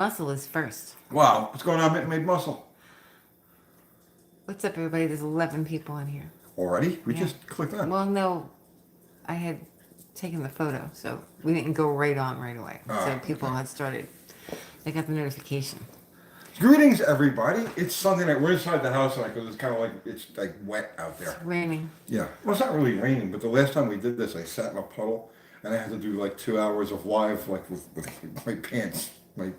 Muscle is first. Wow, what's going on, Made Muscle? What's up, everybody? There's 11 people in here. Already? We Yeah. just clicked on. Well, no, I had taken the photo, so we didn't go right on right away. So people Okay. had started. They got the notification. Greetings, everybody. It's Sunday night. We're inside the house because it's kind of like it's like wet out there. It's raining. Yeah. Well, it's not really raining, but the last time we did this, I sat in a puddle and I had to do like 2 hours of live, like with my pants. My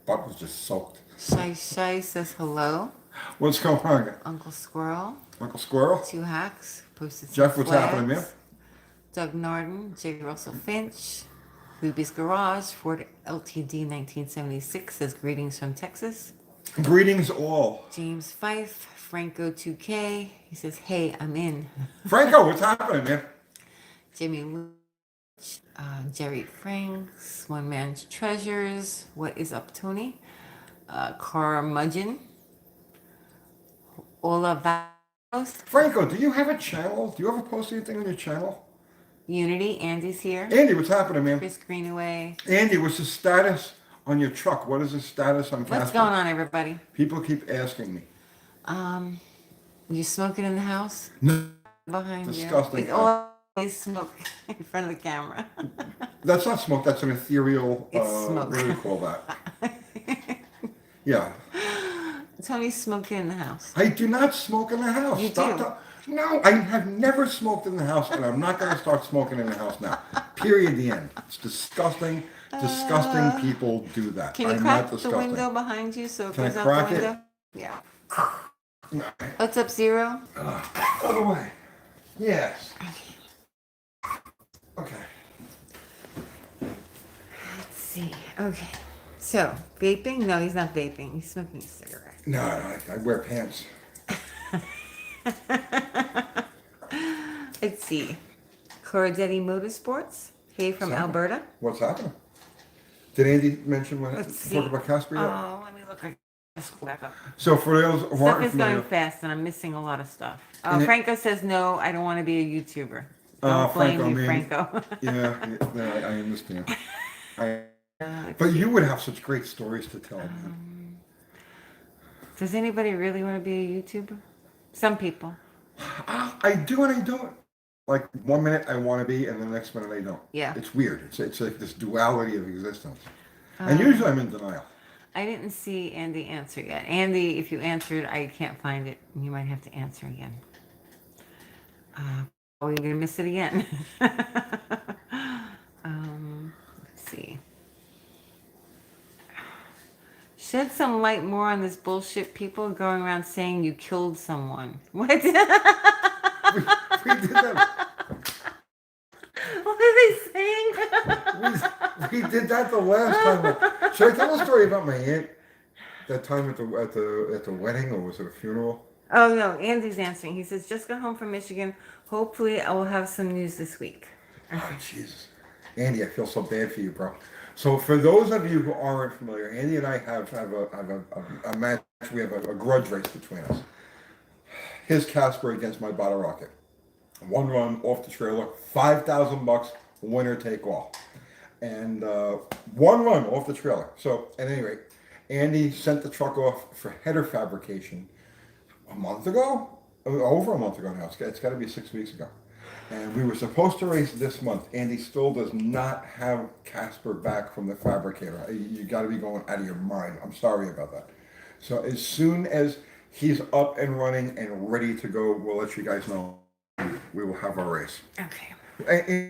butt was just soaked. Shy Shy says hello. What's going on, Uncle Squirrel. Uncle Squirrel? Two Hacks. Posted some Jeff, what's flags. happening, man? Doug Narden. J. Russell Finch. Ruby's Garage. Ford LTD 1976 says greetings from Texas. Greetings, all. James Fife. Franco 2K. He says, hey, I'm in. Franco, what's happening, man? Jimmy Lynch. Jerry Franks. One Man's Treasures. What is up, Tony? Cara Mudgeon. Ola Valos. Franco, do you have a channel? Do you ever post anything on your channel? Unity. Andy's here. Andy, what's happening, man? Chris Greenaway. Andy, what's the status on your truck? What is the status on Casper? What's going on, everybody? People keep asking me. You smoking in the house? No, Behind disgusting. you? It's always smoke in front of the camera. That's not smoke. That's an ethereal. It's smoke. What do you call that? Yeah. Tony's smoking in the house. I do not smoke in the house. You Stop do. No, I have never smoked in the house, and I'm not going to start smoking in the house now. Period. The end. It's disgusting. Disgusting people do that. Can you I'm crack not the disgusting. window behind you so it Can I goes out crack the it? window? Yeah. No. What's up, Zero? All the way. Yes. Okay. Let's see. Okay. So, vaping? No, he's not vaping. He's smoking a cigarette. No, I wear pants. Let's see. Corodetti Motorsports. Hey, from Alberta. What's happening? Did Andy mention when Let's see. talk about Casper yet? Oh, let me look. Let's go back up. So for those who Stuff aren't is going familiar, fast, and I'm missing a lot of stuff. And it- Franco says, no, I don't want to be a YouTuber. Oh, Don't blame Franco, you, man. Franco. yeah, I understand. But you would have such great stories to tell. Does anybody really want to be a YouTuber? Some people. I do and I don't. Like 1 minute I want to be, and the next minute I don't. Yeah. It's weird. It's like this duality of existence. And usually I'm in denial. I didn't see Andy answer yet. Andy, if you answered, I can't find it. You might have to answer again. Oh, you're going to miss it again. Let's see. Shed some light more on this bullshit people going around saying you killed someone. What? We did that. What are they saying? We did that the last time. Should I tell a story about my aunt? That time at the wedding, or was it a funeral? Oh no, Andy's answering. He says, just got home from Michigan. Hopefully I will have some news this week. Oh, Jesus. Andy, I feel so bad for you, bro. So for those of you who aren't familiar, Andy and I have a match. We have a grudge race between us. His Casper against my bottle rocket. One run off the trailer, $5,000, winner take all. And one run off the trailer. So at any rate, Andy sent the truck off for header fabrication a month ago? Over a month ago now. It's got to be 6 weeks ago. And we were supposed to race this month. Andy still does not have Casper back from the fabricator. You got to be going out of your mind. I'm sorry about that. So as soon as he's up and running and ready to go, we'll let you guys know. We will have our race. Okay.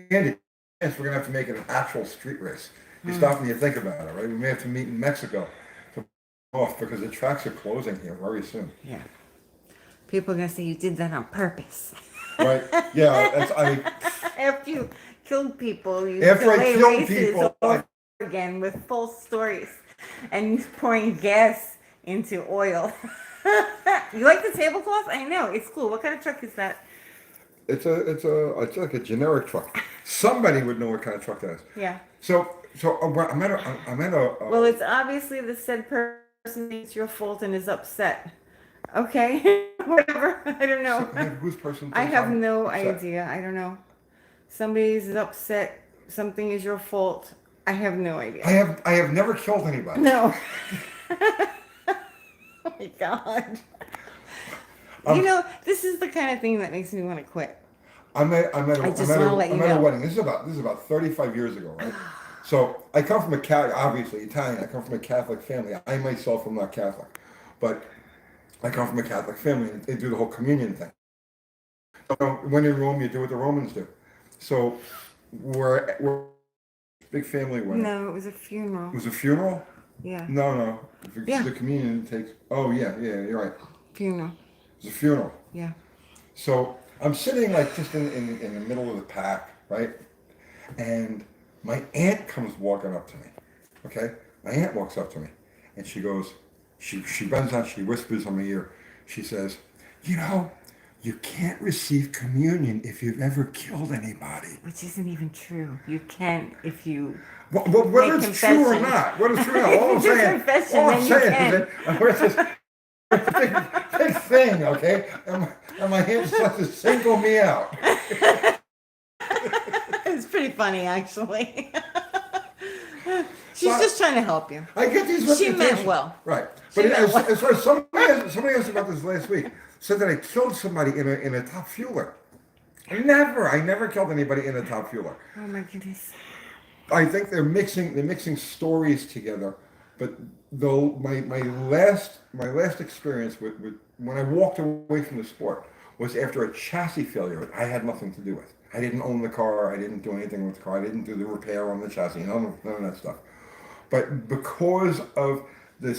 Andy, yes, we're going to have to make it an actual street race. You stop and you think about it, right? We may have to meet in Mexico to off because the tracks are closing here very soon. Yeah. People are going to say you did that on purpose. Right? Yeah. After you killed people, you After I delay killed races people, over again with false stories and pouring gas into oil. You like the tablecloth? I know. It's cool. What kind of truck is that? It's like a generic truck. Somebody would know what kind of truck that is. Yeah. So I'm at a. Well, it's obviously the said person thinks your fault and is upset. Okay, whatever. I don't know. Whose person? I have no upset? idea. I don't know. Somebody's upset. Something is your fault. I have no idea. I have never killed anybody. No. Oh my God. Um, This is the kind of thing that makes me want to quit. I'm just wanna let you at a know. wedding. This is about 35 years ago, right? So I come from a Catholic, obviously Italian. I come from a Catholic family. I myself am not Catholic, but I come from a Catholic family, and they do the whole communion thing. So when in Rome, you do what the Romans do. So we're a big family wedding. No, it was a funeral. It was a funeral? Yeah. No. Yeah. The communion takes. Oh yeah, you're right. Funeral. It was a funeral. Yeah. So I'm sitting like just in the middle of the pack, right? And my aunt comes walking up to me. Okay? My aunt walks up to me and she goes, she bends down, she whispers in my ear. She says, you can't receive communion if you've ever killed anybody. Which isn't even true. You can if you Well, whether make it's true or confession. not, whether it's true or not, all I'm saying, confession, all I'm then you saying can. is that we're this big thing, okay? And my aunt starts to single me out. It's pretty funny, actually. She's just trying to help you. I get these She reputations. meant well. Right. She But meant well. as far as somebody asked about this last week, said that I killed somebody in a top fueler. I never killed anybody in a top fueler. Oh my goodness. I think they're mixing stories together. But though my last experience with when I walked away from the sport was after a chassis failure I had nothing to do with. I didn't own the car. I didn't do anything with the car. I didn't do the repair on the chassis. None of that stuff. But because of the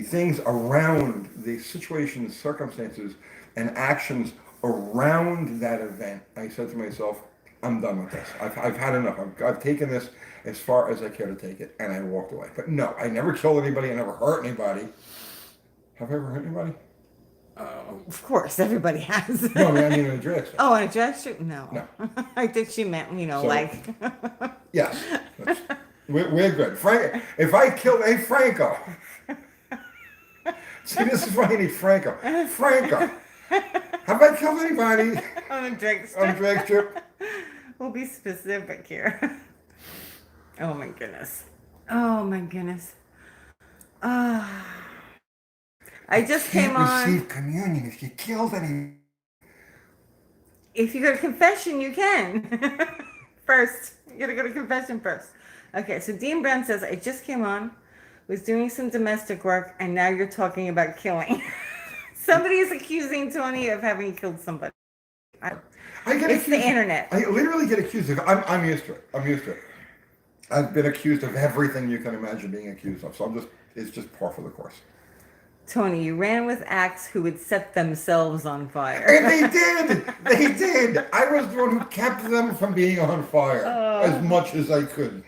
things around the situations, circumstances, and actions around that event, I said to myself, I'm done with this. I've had enough. I've taken this as far as I care to take it, and I walked away. But no, I never killed anybody. I never hurt anybody. Have I ever hurt anybody? Of course, everybody has. No, I mean in a drag strip. Oh, on a dress shoot? No. No. I think she meant, So- like. Yes. We're good. Frank, if I killed a Franco. See, this is why I need Franco. Franco. Have I killed anybody On a drag on strip. a drag strip? We'll be specific here. Oh my goodness. Oh my goodness. I just came on. Receive communion if you killed any. If you go to confession, you can. First, you gotta go to confession first. Okay, so Dean Brown says, I just came on, was doing some domestic work, and now you're talking about killing. Somebody is accusing Tony of having killed somebody. I get It's accused. the internet. I literally get accused of. I'm used to it. I'm used to it. I've been accused of everything you can imagine being accused of. So it's just par for the course. Tony, you ran with acts who would set themselves on fire. And they did. They did. I was the one who kept them from being on fire as much as I could.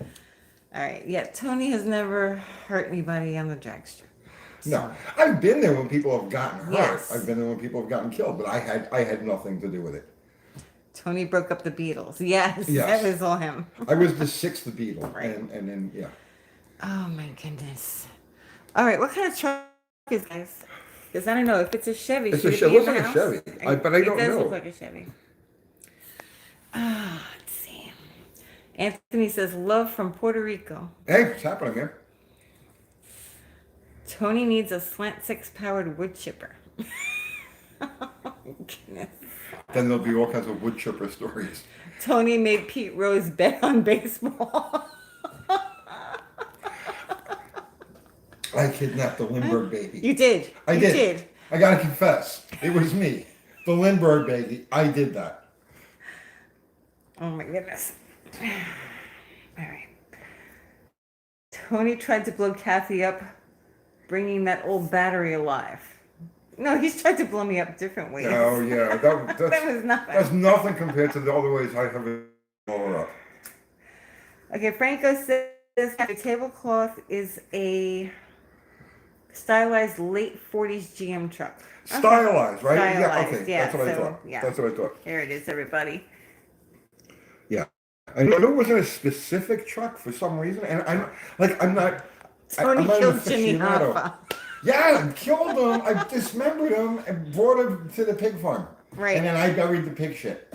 All right, yeah, Tony has never hurt anybody on the drag strip. No, I've been there when people have gotten hurt. Yes. I've been there when people have gotten killed, but I had nothing to do with it. Tony broke up the Beatles. Yes, Yes. that was all him. I was the sixth Beatle, Right. and then yeah. Oh my goodness. All right, what kind of truck is this? Because I don't know if it's a Chevy. It's should a it Chevy. be It looks like a house? Chevy, but I don't It does know. look like a Chevy. Let's see. Anthony says, love from Puerto Rico. Hey, what's happening here? Tony needs a slant six powered wood chipper. Oh my goodness. Then there'll be all kinds of wood chipper stories. Tony made Pete Rose bet on baseball. I kidnapped the Lindbergh baby. You did. I You did. I gotta confess, it was me, the Lindbergh baby. I did that. Oh my goodness. All right. Tony tried to blow Kathy up, bringing that old battery alive. No, he's tried to blow me up different ways. Oh yeah, That was nothing. That's nothing compared to the other ways I have it all up. Okay, Franco says the tablecloth is a stylized late 40s GM truck. Okay. Stylized, right? Yeah, Stylized, okay. yeah, That's what I so, thought. yeah. That's what I thought. Here it is, everybody. Yeah. I know it wasn't a specific truck for some reason, and I'm not. Tony I'm not an killed Jimmy aficionado. Hoffa. Yeah, I killed him. I dismembered him and brought him to the pig farm. Right. And then I buried the pig shit.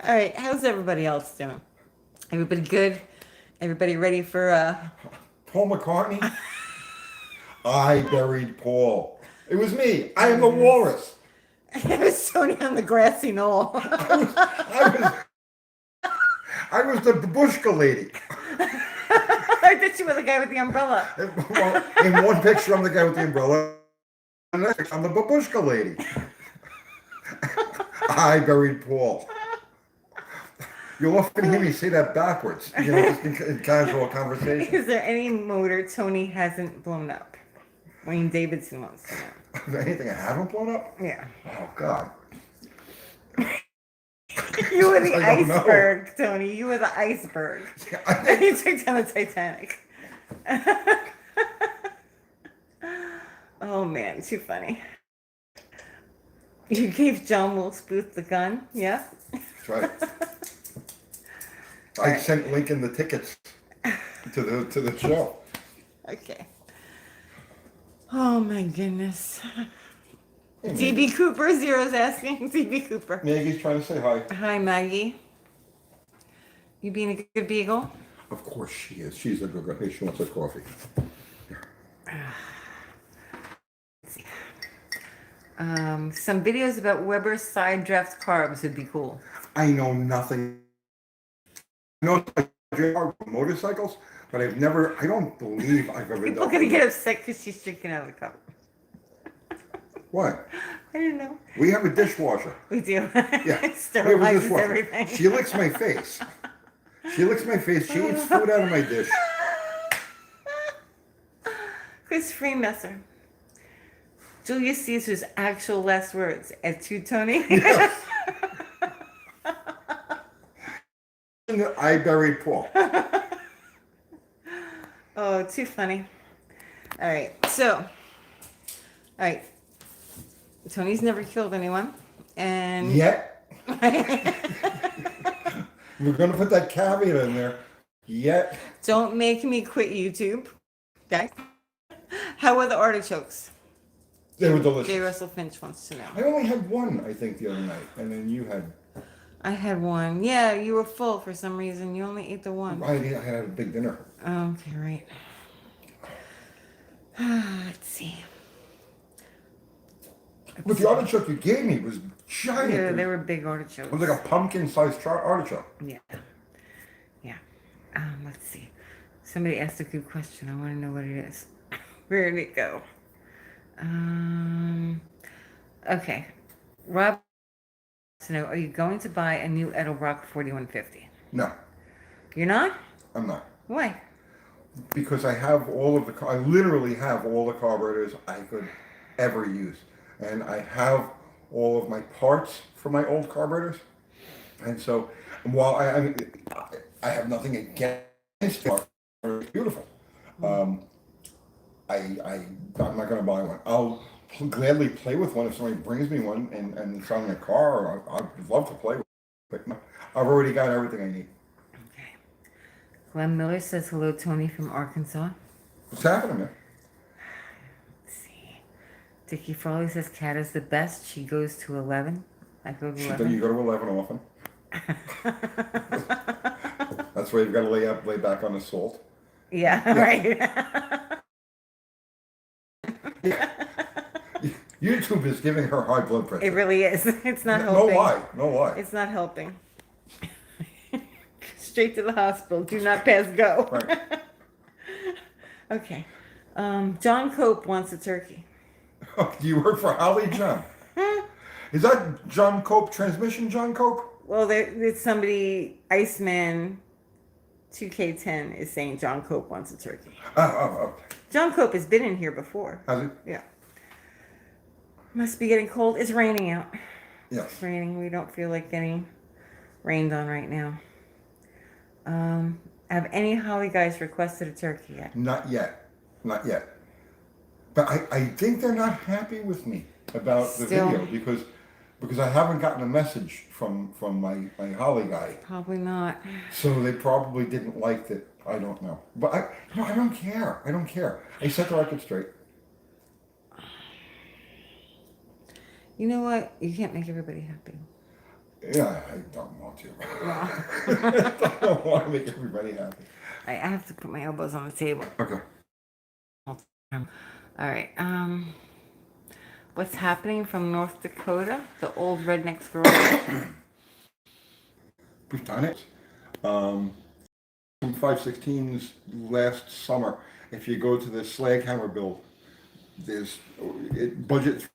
All right, how's everybody else doing? Everybody good? Everybody ready for Paul McCartney? I buried Paul. It was me. I am the walrus. it was Tony on the grassy knoll. I was the babushka lady. I thought you were the guy with the umbrella. Well, in one picture, I'm the guy with the umbrella. In the next picture, I'm the babushka lady. I buried Paul. You'll often hear me say that backwards, just in casual conversation. Is there any motor Tony hasn't blown up? Wayne Davidson wants to know. Anything I haven't blown up? Yeah. Oh, God. You were the I don't know. iceberg, Tony. You were the iceberg. You took down the Titanic. Oh man, too funny. You gave John Wilkes Booth the gun, yeah? That's right. I sent Lincoln the tickets to the show. Okay. Oh my goodness. Hey, DB Cooper, Zero's asking. DB Cooper. Maggie's trying to say hi. Hi, Maggie. You being a good beagle? Of course she is. She's a good girl. Hey, she wants a coffee. Some videos about Weber's side draft carbs would be cool. I know nothing. I know motorcycles, but I don't believe I've ever People are done going to get upset because she's drinking out of the cup. What? I don't know. We have a dishwasher. We do. Yeah. It sterilizes dishwasher. everything. She licks my face. She eats food out of my dish. Chris Freemesser. Julius Caesar's actual last words at two Tony. Yes. I buried Paul. Oh, too funny. All right. So, all right. Tony's never killed anyone. And Yet. We're going to put that caveat in there. Yet. Don't make me quit YouTube. Okay. How were the artichokes? They were delicious. J. Russell Finch wants to know. I only had one, I think, the other night. And then you had... I had one. Yeah, you were full for some reason. You only ate the one. I had a big dinner. Okay, right. Let's see. But the artichoke you gave me was giant. Yeah, they were big artichokes. It was like a pumpkin-sized artichoke. Yeah. Yeah. Let's see. Somebody asked a good question. I want to know what it is. Where did it go? Okay. Rob wants to know, are you going to buy a new Edelbrock 4150? No, You're not? I'm not. Why? Because I literally have all the carburetors I could ever use. And I have all of my parts for my old carburetors. And so, while I have nothing against it, it's beautiful. I'm not going to buy one. I'll gladly play with one if somebody brings me one and it's on their car. I'd love to play with it. But no, I've already got everything I need. Okay. Glenn Miller says hello, Tony from Arkansas. What's happening, man? Let's see. Dickie Frawley says Cat is the best. She goes to 11. I go to 11. You go to 11 often. That's why you've got to lay back on the salt. Yeah. Right. YouTube is giving her high blood pressure. It really is. It's not No helping. lie. No lie. It's not helping. Straight to the hospital. Do not pass go. Right. Okay. John Cope wants a turkey. Do you work for Holly John? Is that John Cope transmission, John Cope? Well, there's somebody, Iceman 2K10 is saying John Cope wants a turkey. Oh. John Cope has been in here before. Has it? Yeah. Must be getting cold. It's raining out. Yes. It's raining. We don't feel like getting rained on right now. Have any Holly guys requested a turkey yet? Not yet. But I think they're not happy with me about the Still. video because I haven't gotten a message from my Holly guy. Probably not. So they probably didn't like it. I don't know. But I don't care. I set the record straight. You know what? You can't make everybody happy. Yeah, I don't want to. Well, I don't want to make everybody happy. I have to put my elbows on the table. Okay. All right. What's happening from North Dakota? The old redneck's garage. We've done it. Um, some 516s last summer. If you go to the slag hammer build, there's budget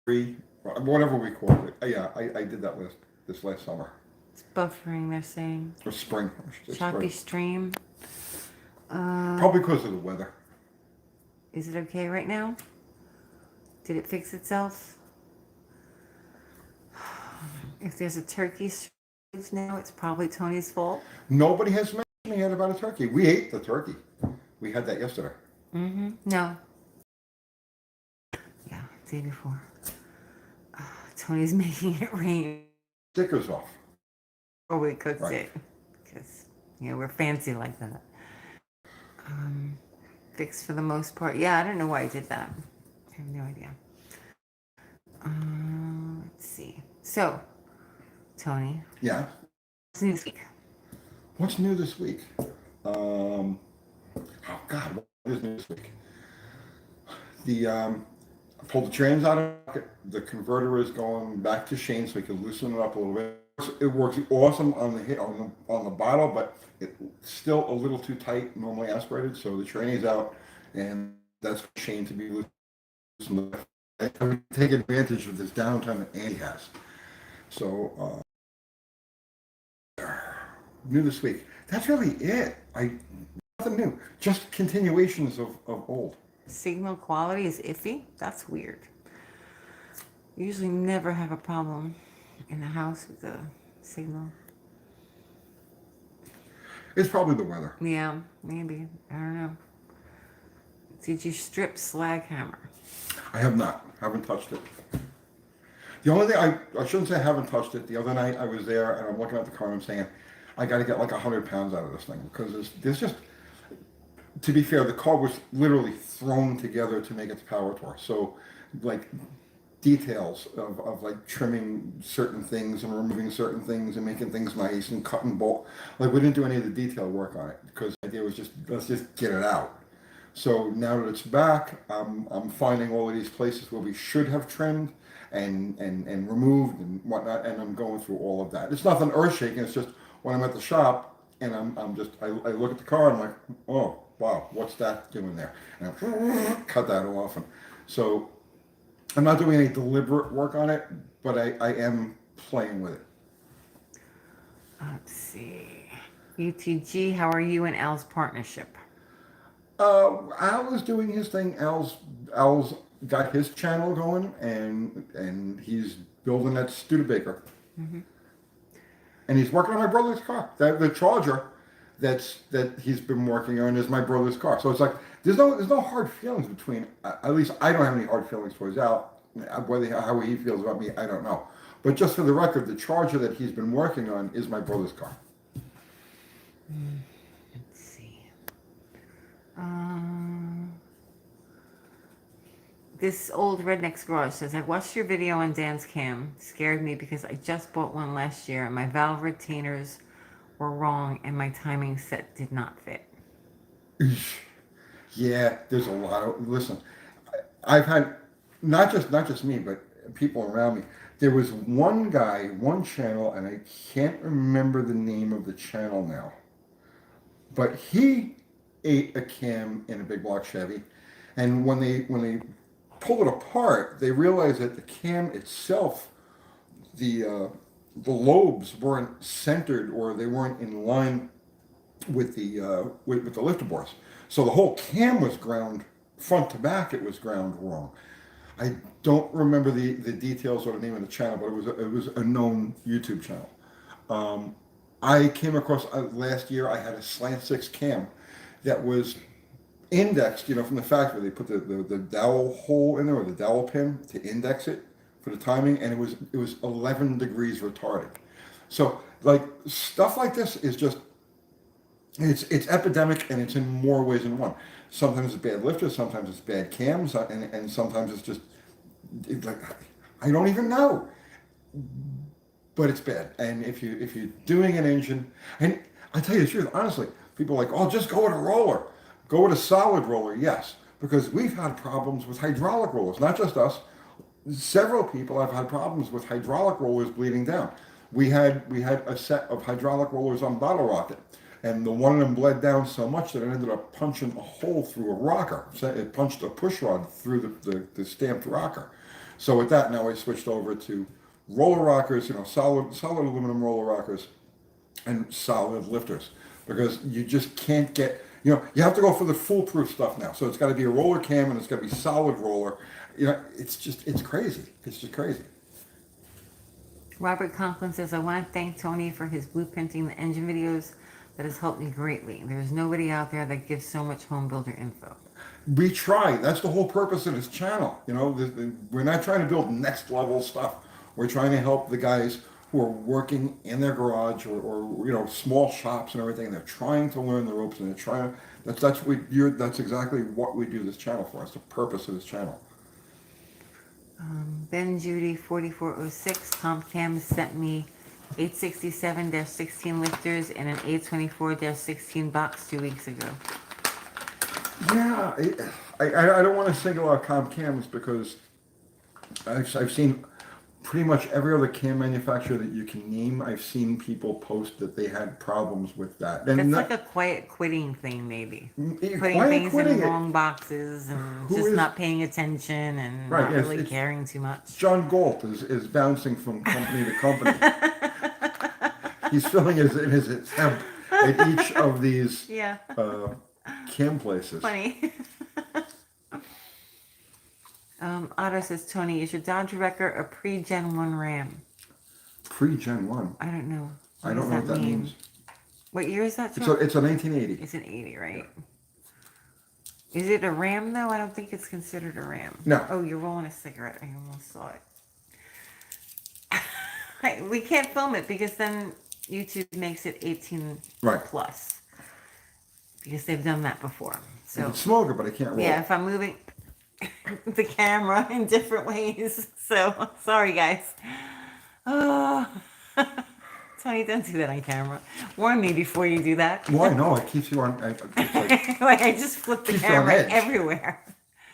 three, whatever we call it. Yeah, I did that this last summer It's buffering. They're saying or spring. I should say choppy spring. stream. Probably because of the weather. Is it okay right now? Did it fix itself? If there's a turkey shortage now, it's probably Tony's fault. Nobody has mentioned yet about a turkey. We ate the turkey. We had that yesterday. No. Yeah, day before. Tony's making it rain. Stickers off. Or we cooked Right. it. Because, we're fancy like that. Fixed for the most part. Yeah, I don't know why I did that. I have no idea. Let's see. So, Tony, Yeah. what's new this week? What's new this week? Oh God, what is new this week? I pulled the trans out of it. The converter is going back to Shane so we can loosen it up a little bit. It works awesome on the bottle, but it's still a little too tight, normally aspirated. So the tranny's out, and that's for Shane to be loosened up. And take advantage of this downtime that Andy has. So new this week. That's really it. Nothing new. Just continuations of old. Signal quality is iffy? That's weird. Usually never have a problem in the house with the signal. It's probably the weather. Yeah, maybe. I don't know. Did you strip slag hammer? I have not. Haven't touched it. The only thing I shouldn't say I haven't touched it. The other night I was there and I'm looking at the car and I'm saying, I got to get like 100 pounds out of this thing because there's just. To be fair, the car was literally thrown together to make its power tour. So, like details of like trimming certain things and removing certain things and making things nice and cutting bolt. Like we didn't do any of the detail work on it because the idea was just let's just get it out. So now that it's back, I'm finding all of these places where we should have trimmed and removed and whatnot, and I'm going through all of that. It's nothing earth shaking. It's just when I'm at the shop and I look at the car and I'm like, oh wow, what's that doing there? And I cut that off. And so I'm not doing any deliberate work on it, but I am playing with it. Let's see. UTG, how are you and Al's partnership? Al is doing his thing. Al's got his channel going, and he's building that Studebaker. And he's working on my brother's car. The Charger that he's been working on is my brother's car. So it's like there's no hard feelings between. At least I don't have any hard feelings towards Al. Whether how he feels about me, I don't know. But just for the record, the Charger that he's been working on is my brother's car. Let's see. This old redneck's garage says, I watched your video on Dan's cam. Scared me because I just bought one last year and my valve retainers were wrong and my timing set did not fit. Yeah, there's a lot of listen. I've had not just me, but people around me. There was one guy, one channel, and I can't remember the name of the channel now. But he ate a cam in a big block Chevy, and when they pulled it apart, they realized that the cam itself, the lobes weren't centered or they weren't in line with the lifter bars. So the whole cam was ground front to back. It was ground wrong. I don't remember the details or the name of the channel, but it was a known YouTube channel. I came across last year. I had a slant 6 cam that was indexed, from the factory. They put the dowel hole in there or the dowel pin to index it for the timing, and it was 11 degrees retarded. So like stuff like this is just it's epidemic, and it's in more ways than one. Sometimes it's bad lifters, sometimes it's bad cams, and sometimes it's just like I don't even know. but it's bad. And if you're doing an engine, and I tell you the truth, honestly, people are like, oh, just go with a roller, go with a solid roller. Yes, because we've had problems with hydraulic rollers, not just us. Several people have had problems with hydraulic rollers bleeding down. We had a set of hydraulic rollers on Bottle Rocket, and the one of them bled down so much that it ended up punching a hole through a rocker. So it punched a push rod through the stamped rocker. So with that, now I switched over to roller rockers, solid aluminum roller rockers, and solid lifters, because you just can't get, you have to go for the foolproof stuff now. So it's got to be a roller cam, and it's got to be solid roller. It's crazy. It's just crazy. Robert Conklin says, I want to thank Tony for his blueprinting the engine videos. That has helped me greatly. There's nobody out there that gives so much home builder info. We try. That's the whole purpose of this channel. We're not trying to build next level stuff. We're trying to help the guys who are working in their garage or small shops and everything. They're trying to learn the ropes, and they're trying. That's exactly what we do this channel for. That's the purpose of this channel. Ben Judy 4406 CompCam sent me 867-16 lifters and an 824-16 box 2 weeks ago. Yeah, I don't want to single out comp cams, because I've seen pretty much every other cam manufacturer that you can name. I've seen people post that they had problems with that. And That's like a quiet quitting thing, maybe. Putting quiet things quitting in the it. wrong boxes and Who just is- not paying attention and Right, not yes, really it's- caring too much. John Galt is bouncing from company to company. He's filling his attempt at each of these Yeah. cam places. Funny. Otto says, Tony, is your Dodge Wrecker a pre-Gen 1 Ram? Pre-Gen 1. I don't know. I don't know what that means. What year is that? It's a 1980. It's an 80, right? Is it a Ram, though? I don't think it's considered a Ram. No. Oh, you're rolling a cigarette. I almost saw it. We can't film it because then YouTube makes it 18 Right. plus. Because they've done that before. I So can smoke it, but I can't roll. yeah, if I'm moving the camera in different ways. So sorry, guys. Oh, Tony, don't do that on camera. Warn me before you do that. Well, I know it keeps you on. It's like, Like I just flip the Keeps you on camera edge. everywhere.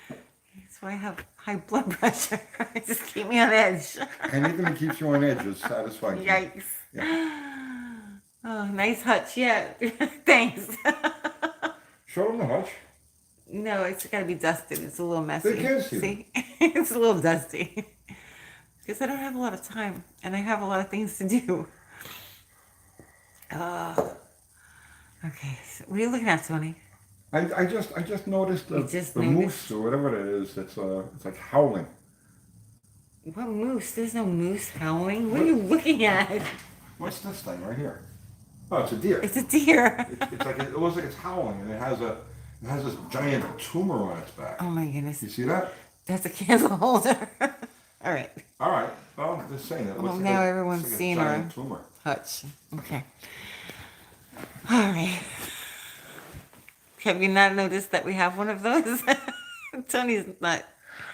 That's why I have high blood pressure. It just keep me on edge. anything that keeps you on edge is satisfying. Yikes. Yeah. Oh, nice hutch. Yeah. Thanks. Show them the hutch. No, it's got to be dusted. It's a little messy. They can see See? It's a little dusty. Because I don't have a lot of time. And I have a lot of things to do. Okay. So what are you looking at, Tony? I just noticed You just the noticed? moose or whatever it is. It's like howling. What moose? There's no moose howling. What are you looking at? What's this thing right here? Oh, it's a deer. It's a deer. It's like it looks like it's howling, and it has this giant tumor on its back. Oh my goodness. You see that? That's a candle holder. All right. All right. Well, I'm just saying that. Well, looks like now a- everyone's looks like a seen giant our- tumor. Hutch. Okay. All right. Have you not noticed that we have one of those? Tony's not.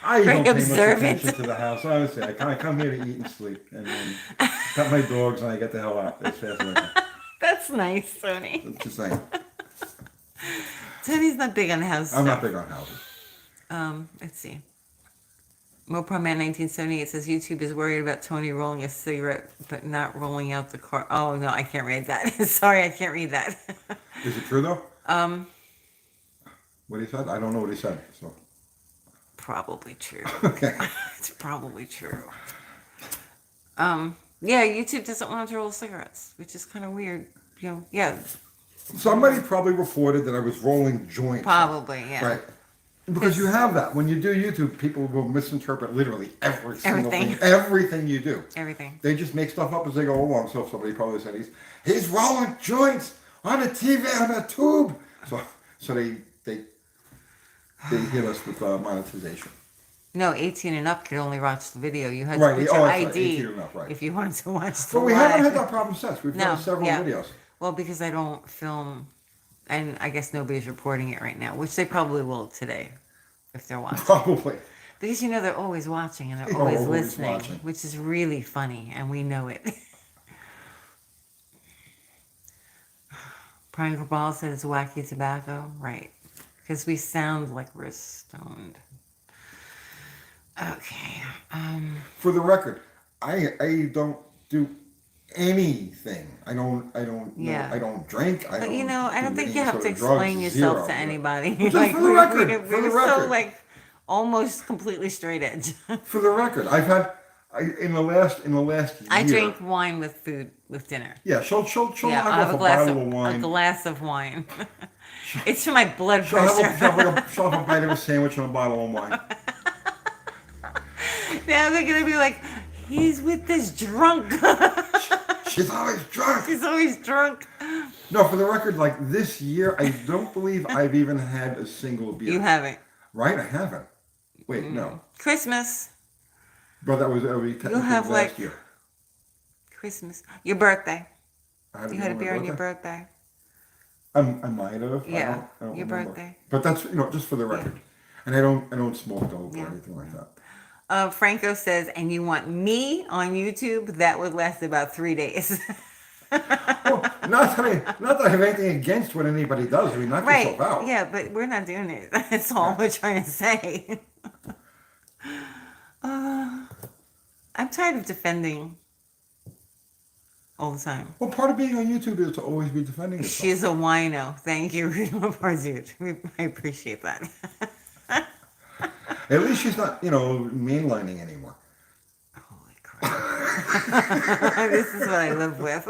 I Very don't pay much observant. attention to the house. Honestly, I come here to eat and sleep, and then pet my dogs, and I get the hell out as fast as I can. That's nice, Tony. That's just saying. Tony's not big on house I'm not stuff. big on houses. Let's see. Moproman 1978 says YouTube is worried about Tony rolling a cigarette but not rolling out the car. Oh no, I can't read that. Sorry, I can't read that. Is it true though? What he said? I don't know what he said. So Probably true. okay. It's probably true. Yeah, YouTube doesn't want to roll cigarettes, which is kind of weird. You know, yeah, Somebody probably reported that I was rolling joints. probably, yeah. Right. Because you have that. When you do YouTube, people will misinterpret literally every single Everything. thing. Everything you do. Everything. They just make stuff up as they go along. So somebody probably said he's rolling joints on a TV on a tube. So they hit us with monetization. No, 18 and up could only watch the video. You had Right, to put oh, your that's right, ID 18 and up, right. if you wanted to watch the But we live. haven't had that problem since. We've done several yeah. videos. Well, because I don't film, and I guess nobody's reporting it right now, which they probably will today if they're watching. Probably. Because they're always watching and they're Oh, always always listening, watching. which is really funny, and we know it. Prangle Ball says wacky tobacco. Right. Because we sound like we're stoned. Okay. For the record, I don't do anything. Yeah. I don't drink. I But don't I don't do think you any have sort to of drugs. explain yourself Zero. to anybody. But just Like for the record, for we're the so record, like almost completely straight edge. for the record, in the last I year. drink wine with food with dinner. Yeah, she'll Yeah, have I have off a a glass bottle of of wine. wine. It's for my blood She'll have, pressure. she'll have a bite of a sandwich and a bottle of wine. Now they're gonna be like, he's with this drunk. She's always drunk. He's always drunk. No, for the record, like this year, I don't believe I've even had a single beer. You haven't. Right? I haven't. Wait, no. Christmas. But that was technically have, last year. Christmas. Your birthday. I You had a beer on your birthday. I might have. Yeah, I don't your remember. birthday. But that's just for the record. And I don't smoke dope or anything like that. Franco says, and you want me on YouTube? That would last about 3 days. Well, not that I have anything against what anybody does. I mean, knock Right. yourself out. Yeah, but we're not doing it. That's all we're trying to say. I'm tired of defending all the time. Well, part of being on YouTube is to always be defending yourself. She's a wino. Thank you, Rita Barzut. I appreciate that. At least she's not, mainlining anymore. Holy crap. This is what I live with.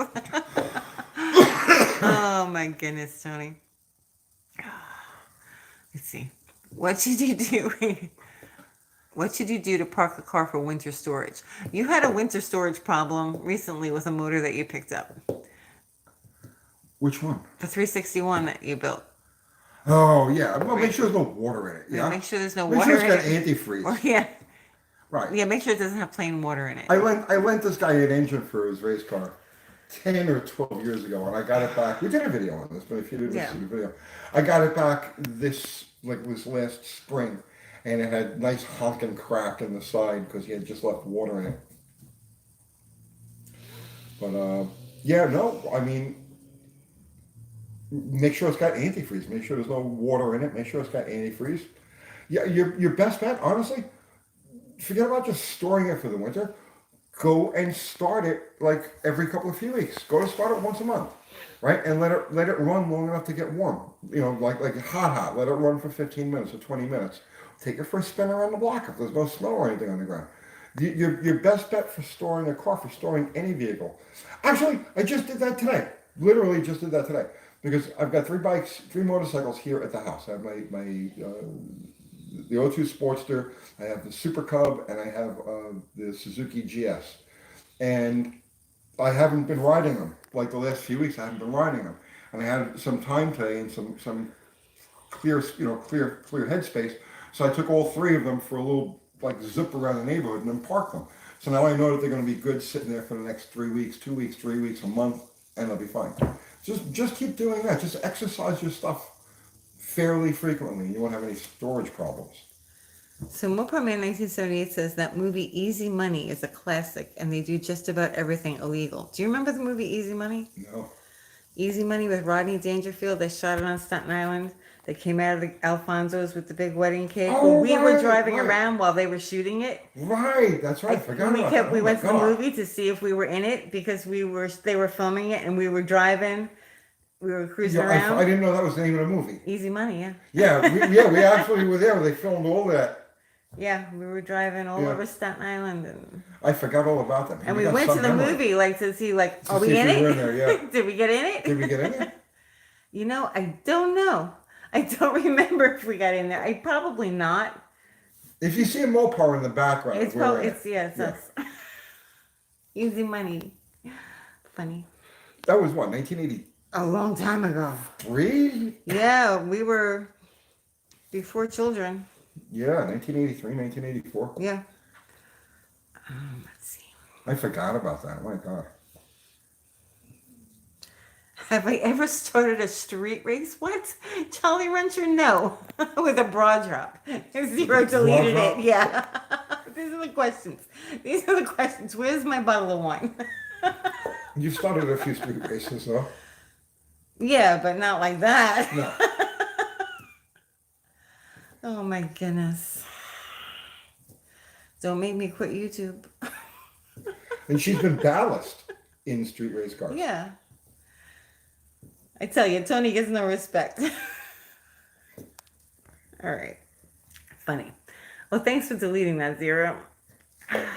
Oh my goodness, Tony. Let's see. What should you do? What should you do to park a car for winter storage? You had a winter storage problem recently with a motor that you picked up. Which one? The 361 that you built. Oh, yeah. Well, make sure there's no water in it. Yeah. Make sure there's no Make water sure in it's got it. antifreeze. Or, yeah. Right. Yeah, make sure it doesn't have plain water in it. I lent this guy an engine for his race car 10 or 12 years ago, and I got it back. We did a video on this, but if you didn't see the video, I got it back this last spring, and it had nice honking crack in the side because he had just left water in it. But make sure it's got antifreeze. Make sure there's no water in it. Make sure it's got antifreeze. Yeah, your best bet, honestly, forget about just storing it for the winter. Go and start it like every few weeks. Go to start it once a month, right? And let it run long enough to get warm. Like hot. Let it run for 15 minutes or 20 minutes. Take it for a spin around the block if there's no snow or anything on the ground. Your best bet for storing a car, for storing any vehicle. Actually, I just did that today. Literally just did that today. Because I've got 3 motorcycles here at the house. I have the O2 Sportster, I have the Super Cub, and I have the Suzuki GS. And I haven't been riding them. Like the last few weeks, I haven't been riding them. And I had some time today and some clear headspace. So I took all 3 of them for a little zip around the neighborhood and then parked them. So now I know that they're going to be good sitting there for the next 3 weeks, 2 weeks, 3 weeks, a month, and they'll be fine. Just keep doing that. Just exercise your stuff fairly frequently. You won't have any storage problems. So Moparman 1978 says that movie Easy Money is a classic, and they do just about everything illegal. Do you remember the movie Easy Money? No. Easy Money with Rodney Dangerfield. They shot it on Staten Island. They came out of the Alfonso's with the big wedding cake. Oh, we were right, driving right. around while they were shooting it. Right, that's right. I forgot about that. We Oh went my to the God. movie to see if we were in it because they were filming it and we were driving. We were cruising around. I didn't know that was the name of the movie. Easy Money, yeah. Yeah, we actually were there. They filmed all that. Yeah, we were driving all over Staten Island, and I forgot all about that. we went to the movie to see are we in if it? we were in there, yeah. Did we get in it? Did we get in it? I don't know. I don't remember if we got in there. I probably not. If you see a Mopar in the background, It's us. Easy Money. Funny. That was what, 1983? A long time ago. Yeah, we were before children. Yeah, 1983, 1984. Yeah. Let's see. I forgot about that. Oh my God. Have I ever started a street race? What? Jolly Rancher? No. With a bra drop. Zero deleted it. Yeah. These are the questions. Where's my bottle of wine? You've started a few street races, though. Yeah, but not like that. No. Oh my goodness. Don't make me quit YouTube. And she's been ballast in street race cars. Yeah. I tell you, Tony gets no respect. All right. Funny. Well, thanks for deleting that, Zero.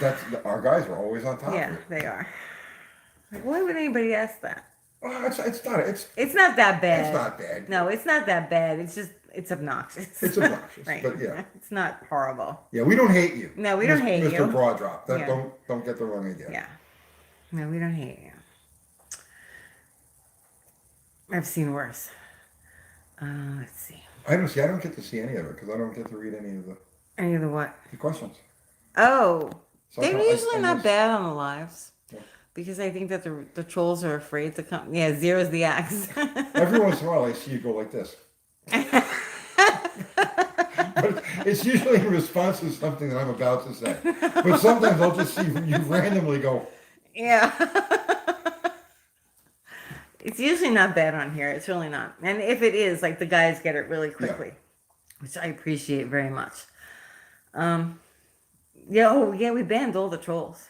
That's our guys are always on top Yeah, of it. they are. Like, why would anybody ask that? Oh, It's not that bad. It's not bad. No, it's not that bad. It's just, it's obnoxious. It's obnoxious, Right. but yeah. It's not horrible. Yeah, we don't hate you. No, we don't hate Mr. you. Broadrop. Yeah. Don't get the wrong idea. Yeah. No, we don't hate you. I've seen worse. Let's see. I don't get to see any of it because I don't get to read any of Any of the what? the questions. Oh, So they're usually not miss- bad on the lives. Yeah. Because I think that the trolls are afraid to come. Yeah, Zero's the axe. Every once in a while, I see you go like this. But it's usually in response to something that I'm about to say. But sometimes I'll just see you randomly go. Yeah. It's usually not bad on here. It's really not. And if it is, like the guys get it really quickly, which I appreciate very much. Yeah, we banned all the trolls.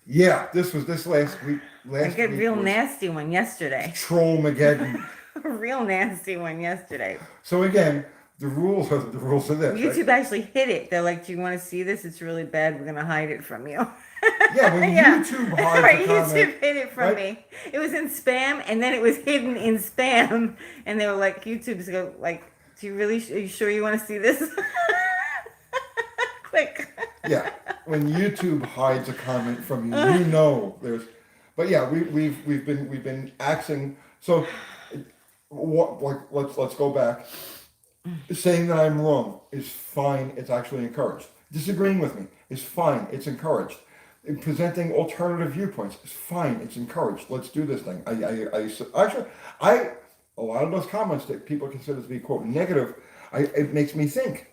Yeah, this last week. I get week real was nasty one yesterday. Trollmageddon. A real nasty one yesterday. So again, the rules are this. YouTube Right? actually hid it. They're like, "Do you want to see this? It's really bad. We're gonna hide it from you." Yeah, when YouTube hides right, a comment, YouTube hid it from right? me. It was in spam, and then it was hidden in spam, and they were like, "YouTube's go like, are you sure you want to see this?" Click. Yeah, when YouTube hides a comment from you, you know there's. But yeah, we've been axing. So, let's go back. Saying that I'm wrong is fine. It's actually encouraged. Disagreeing with me is fine. It's encouraged. Presenting alternative viewpoints is fine. It's encouraged. Let's do this thing. A lot of those comments that people consider to be quote negative, it makes me think.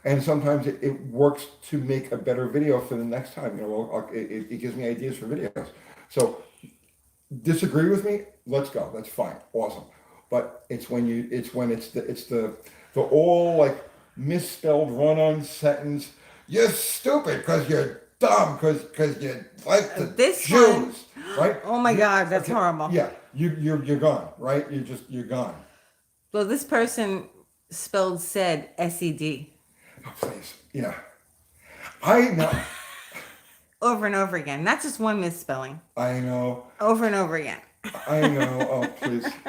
And sometimes it works to make a better video for the next time. It gives me ideas for videos. So disagree with me. Let's go. That's fine. Awesome. But it's the all like misspelled run-on sentence. You're stupid because you're dumb because you like the This Jews, right? Oh my God, that's horrible. Yeah, you're gone, right? You're gone. Well, this person spelled said SED Oh, please, yeah. I know. over and over again. Not just one misspelling. I know. Over and over again. I know. Oh,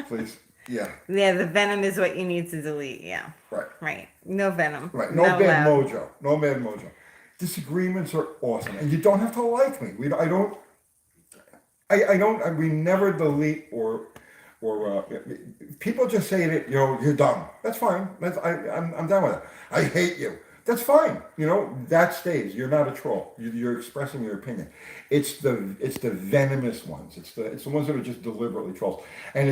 please. Yeah. Yeah, the venom is what you need to delete. Yeah. Right. Right. No venom. Right. No Not bad allowed. mojo. No bad mojo. Disagreements are awesome, and you don't have to like me. We never delete or people just say that you're dumb. That's fine. I'm done with it. I hate you. That's fine. That stays. You're not a troll. You're expressing your opinion. It's the venomous ones. It's the ones that are just deliberately trolls. And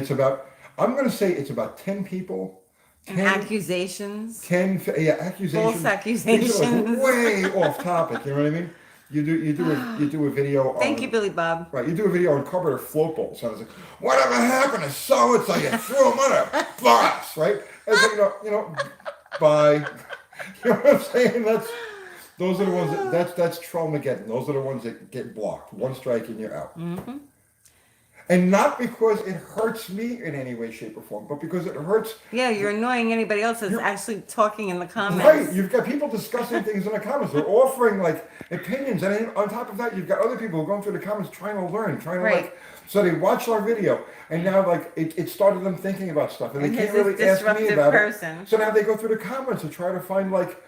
I'm going to say it's about 10 people. And accusations. 10 accusations. False accusations. These are, like, way off topic. You know what I mean? You do a video. Thank you, Billy Bob. Right, you do a video on carburetor float balls. So I was like, whatever happened to so and so? You threw them on a bus, right? And so, bye. You know what I'm saying? Those are the ones that's Trollmageddon. Those are the ones that get blocked. One strike and you're out. Mm-hmm. And not because it hurts me in any way, shape, or form, but because it hurts. Yeah, you're annoying anybody else that's actually talking in the comments. Right, you've got people discussing things in the comments. They're offering like opinions, and then on top of that, you've got other people going through the comments trying to learn, Right. So they watch our video, and now like it started them thinking about stuff, and they can't really ask me disruptive about person. it. So now they go through the comments and try to find like,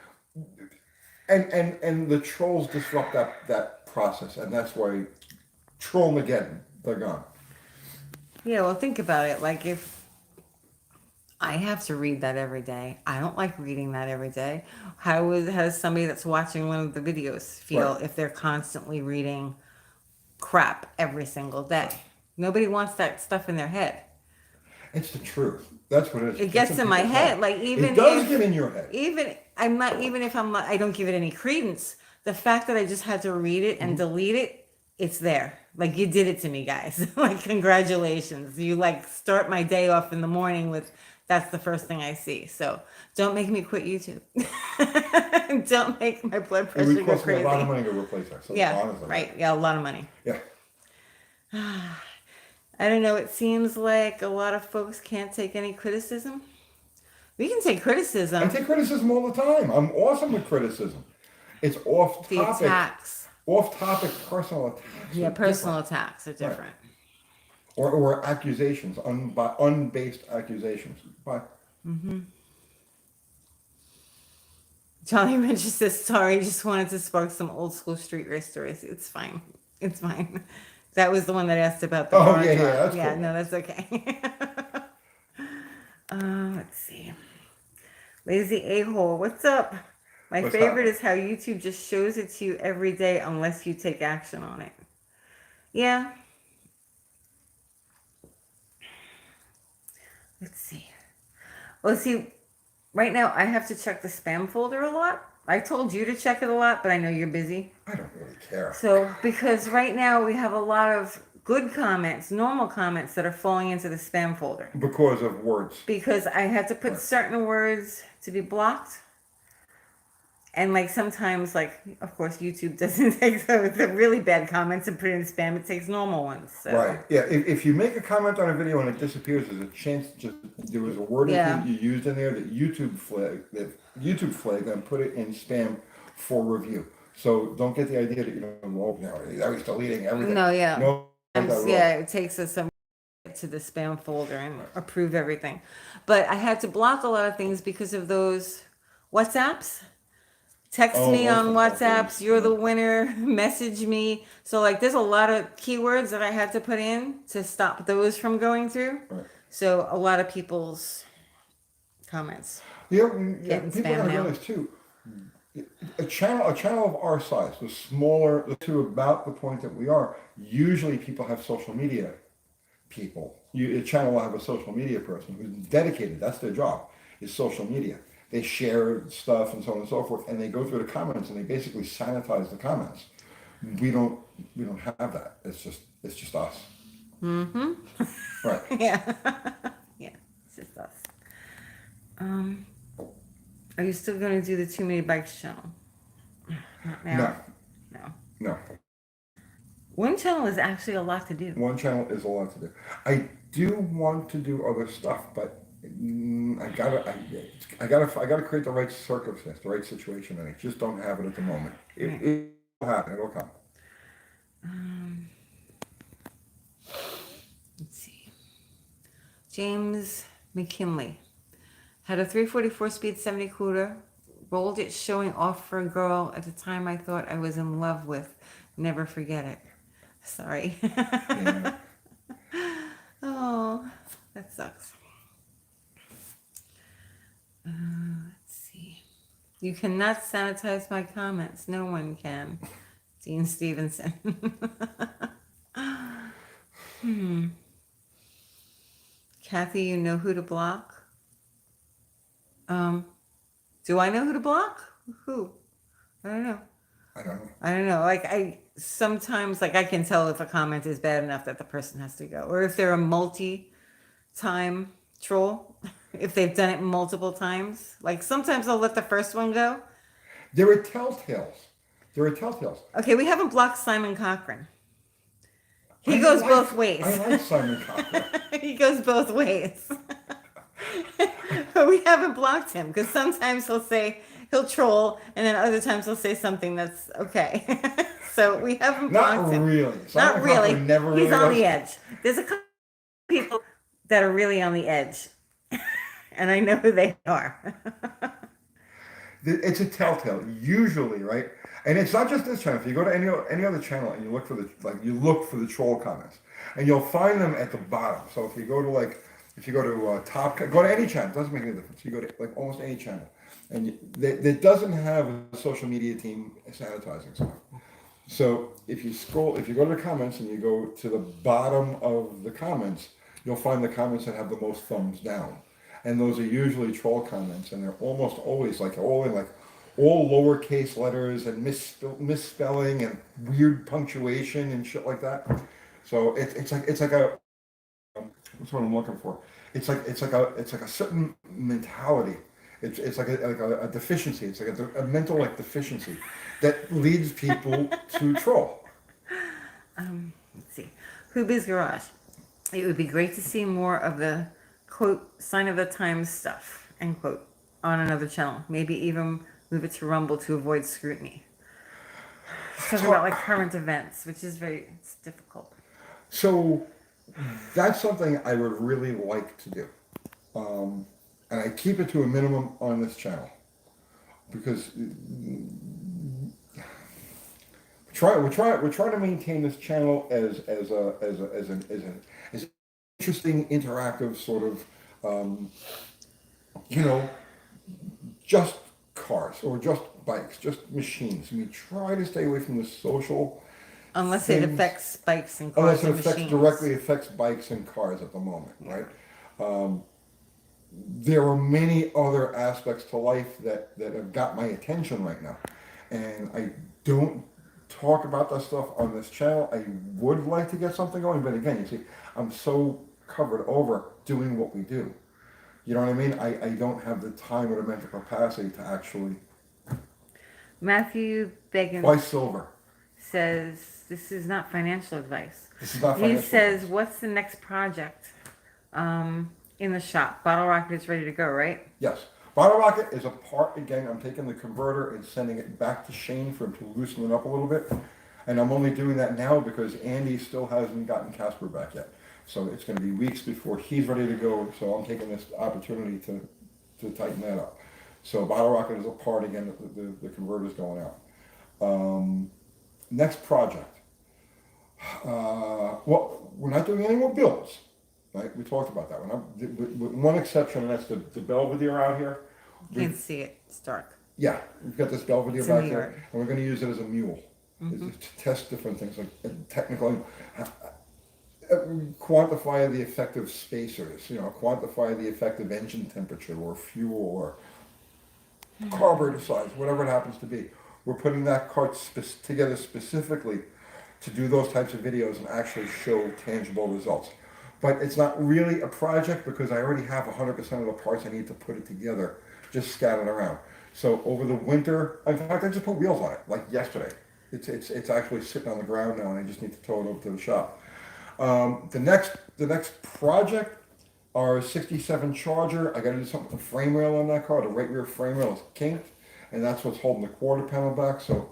and the trolls disrupt that process, and that's why Trollmageddon, they're gone. Yeah, well, think about it. Like, if I have to read that every day, I don't like reading that every day. How has somebody that's watching one of the videos feel if they're constantly reading crap every single day? Nobody wants that stuff in their head. It's the truth. That's what it is. It gets in my head. Like, even it does get in your head. Even if I don't give it any credence. The fact that I just had to read it and delete it, it's there. Like you did it to me, guys. Like congratulations. You like start my day off in the morning with that's the first thing I see. So don't make me quit YouTube. Don't make my blood It would pressure go cost me a lot of crazy. money to replace that. So Yeah, honestly, right. Yeah, a lot of money. yeah. I don't know. It seems like a lot of folks can't take any criticism. We can take I criticism. take criticism all the time. I'm awesome with criticism. It's The attacks. off topic personal attacks Yeah, are personal different. attacks are Right. different. Or accusations, unbased accusations. But Johnny Rich says, sorry, just wanted to spark some old school street race stories. It's fine. It's fine. That was the one that asked about the oh bar yeah, drop. that's Yeah, cool. no, that's okay. Let's see. Lazy a-hole, what's up? My What's favorite happening? is how YouTube just shows it to you every day unless you take action on it. Yeah. Let's see. Well, see, right now I have to check the spam folder a lot. I told you to check it a lot, but I know you're busy. I don't really care. So, because right now we have a lot of good comments, normal comments that are falling into the spam folder. Because of words. Because I had to put Right. certain words to be blocked. And like sometimes, like, of course, YouTube doesn't take the really bad comments and put it in spam. It takes normal ones. So. Right. Yeah. If you make a comment on a video and it disappears, there's a chance just there was a word Yeah. you used in there that YouTube flagged and put it in spam for review. So don't get the idea that you know, well, now he's deleting everything. No, yeah. No, not that Yeah, it takes us some to the spam folder and approve everything. But I had to block a lot of things because of those WhatsApps. Text Oh, me on awesome. WhatsApps, you're the winner, message me. So like there's a lot of keywords that I had to put in to stop those from going through. Right. So a lot of people's comments. Yeah, Getting people spam gotta now. realize too. A channel of our size, the smaller, to about the point that we are, usually people have social media people. A channel will have a social media person who's dedicated. That's their job, is social media. They share stuff and so on and so forth, and they go through the comments and they basically sanitize the comments. We don't have that. It's just us. Mm-hmm. Right. Yeah. Yeah. It's just us. Are you still gonna do the Too Many Bikes channel? Not now. No. One channel is actually a lot to do. One channel is a lot to do. I do want to do other stuff, but I gotta create the right circumstance, the right situation, and I just don't have it at the moment. It will happen. It'll come. Let's see. James McKinley had a 344 speed 70 cooler, rolled it showing off for a girl at the time I thought I was in love with. Never forget it. Sorry. Yeah. Oh, that sucks. Let's see. You cannot sanitize my comments. No one can. Dean Stevenson. Kathy, you know who to block? Do I know who to block? Who? I don't know. I don't know. Like I sometimes like I can tell if a comment is bad enough that the person has to go, or if they're a multi-time troll, if they've done it multiple times. Like sometimes I'll let the first one go. There are telltales. Okay, we haven't blocked Simon Cochran. He I goes like- both ways. I like Simon Cochran. He goes both ways. But we haven't blocked him because sometimes he'll troll, and then other times he'll say something that's okay. So we haven't blocked Not him. really. Not Simon really. Cochran never He's really on was. the edge. There's a couple people that are really on the edge, and I know who they are. It's a telltale, usually, right? And it's not just this channel. If you go to any other channel and you look for the troll comments, and you'll find them at the bottom. So if you go to top, go to any channel. It doesn't make any difference. You go to like almost any channel, and that doesn't have a social media team sanitizing stuff. So if you go to the comments and you go to the bottom of the comments, you'll find the comments that have the most thumbs down. And those are usually troll comments, and they're almost always like all in like all lowercase letters and misspelling and weird punctuation and shit like that. So it's like a that's what I'm looking for. It's like a certain mentality. It's like a deficiency. It's like a mental like deficiency that leads people to troll. Let's see. Hoobie's Garage. It would be great to see more of the quote sign of the times stuff end quote on another channel. Maybe even move it to Rumble to avoid scrutiny. He's talking about like current events, which is it's difficult. So that's something I would really like to do, and I keep it to a minimum on this channel because we're trying to maintain this channel as interesting, interactive sort of, you know, just cars or just bikes, just machines. We try to stay away from the social. Unless things, it affects bikes and cars and machines. directly affects bikes and cars at the moment, right? There are many other aspects to life that have got my attention right now, and I don't talk about that stuff on this channel. I would like to get something going, but again, you see, I'm so covered over doing what we do. You know what I mean? I don't have the time or the mental capacity to actually. Matthew Beggins. Why silver? Says this is not financial advice. This is not He financial says, advice. "What's the next project in the shop? Bottle Rocket is ready to go, right?" Yes. Bottle Rocket is a part, again, I'm taking the converter and sending it back to Shane for him to loosen it up a little bit. And I'm only doing that now because Andy still hasn't gotten Casper back yet. So it's going to be weeks before he's ready to go. So I'm taking this opportunity to tighten that up. So Bottle Rocket is a part, again, the converter's going out. Next project. Well, we're not doing any more builds. Right? We talked about that one. With one exception, and that's the Belvedere out here. Can't see it. It's dark. Yeah, we've got this Belvedere It's in back the there, yard. and we're going to use it as a mule to test different things, like technically quantify the effective spacers, quantify the effective engine temperature or fuel or carburetor size, whatever it happens to be. We're putting that cart together specifically to do those types of videos and actually show tangible results. But it's not really a project because I already have 100% of the parts I need to put it together, just scattered around. So over the winter, in fact, I just put wheels on it, like yesterday. It's actually sitting on the ground now, and I just need to tow it over to the shop. The next project, our '67 Charger. I got to do something with the frame rail on that car. The right rear frame rail is kinked, and that's what's holding the quarter panel back. So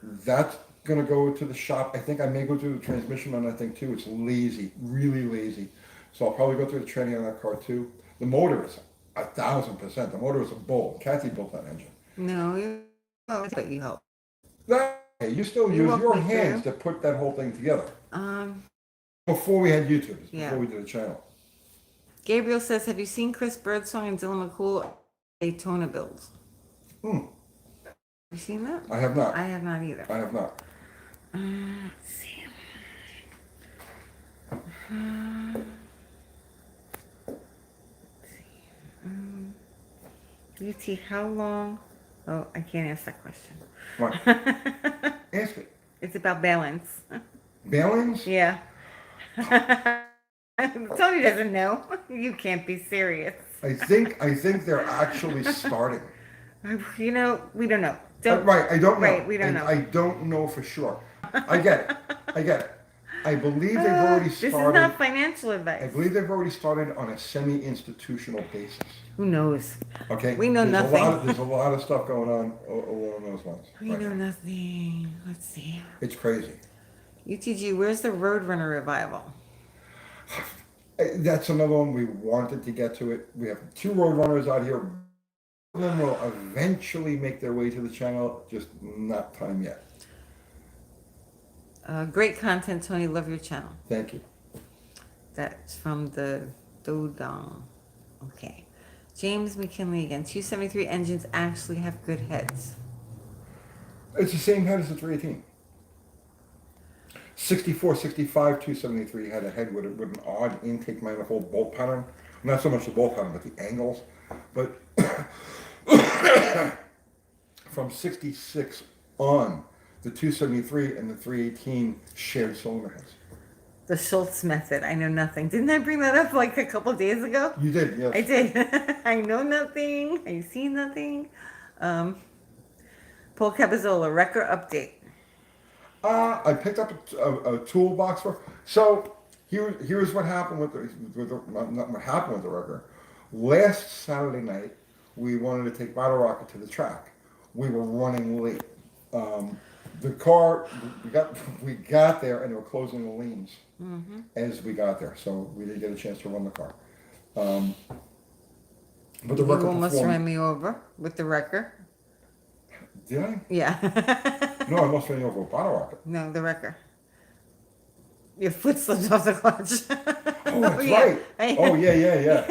that's gonna go to the shop. I think I may go through the transmission on that thing too. It's lazy, really lazy. So I'll probably go through the training on that car too. The motor is 1,000%. The motor is a bull. Kathy built that engine. No, but you help. You still You use walk your me hands through. to put that whole thing together. Um, Before we had YouTube, Yeah. before we did a channel. Gabriel says, "Have you seen Chris Birdsong and Dylan McCool Daytona builds? Hmm. Have you seen that? I have not. I have not either. I have not. Let's see. UT, how long? Oh, I can't ask that question. What? Ask it. It's about balance. Bailings? Yeah. Tony doesn't know. You can't be serious. I think they're actually starting. We don't know. Don't, Right, I don't know. Right, we don't know. I don't know for sure. I get it. I believe they've already This is started. not financial advice. I believe they've already started on a semi-institutional basis. Who knows? Okay? We know nothing. There's a lot of stuff going on along those lines. We know nothing. Let's see. It's crazy. UTG, where's the Roadrunner revival? That's another one we wanted to get to it. We have 2 Roadrunners out here. One of them will eventually make their way to the channel, just not time yet. Great content, Tony. Love your channel. Thank you. That's from the Dodong. Okay. James McKinley again. 273 engines actually have good heads. It's the same head as the 318. 64, 65, 273 had a head with an odd intake manifold bolt pattern. Not so much the bolt pattern, but the angles. But from 66 on, the 273 and the 318 shared cylinder heads. The Schultz method. I know nothing. Didn't I bring that up like a couple days ago? You did, yes. I did. I know nothing. I see nothing. Paul Cabazzola, record update. I picked up a toolbox for. So here's what happened not what happened with the record. Last Saturday night, we wanted to take Bottle Rocket to the track. We were running late. The car we got there and they were closing the lanes as we got there, so we didn't get a chance to run the car. But the You record almost performed. ran me over with the wrecker. Did I? Yeah. No, I almost ran you over with Bottle Rocket. No, the wrecker. Your foot slipped off the clutch. Oh, that's yeah. right. Oh, yeah.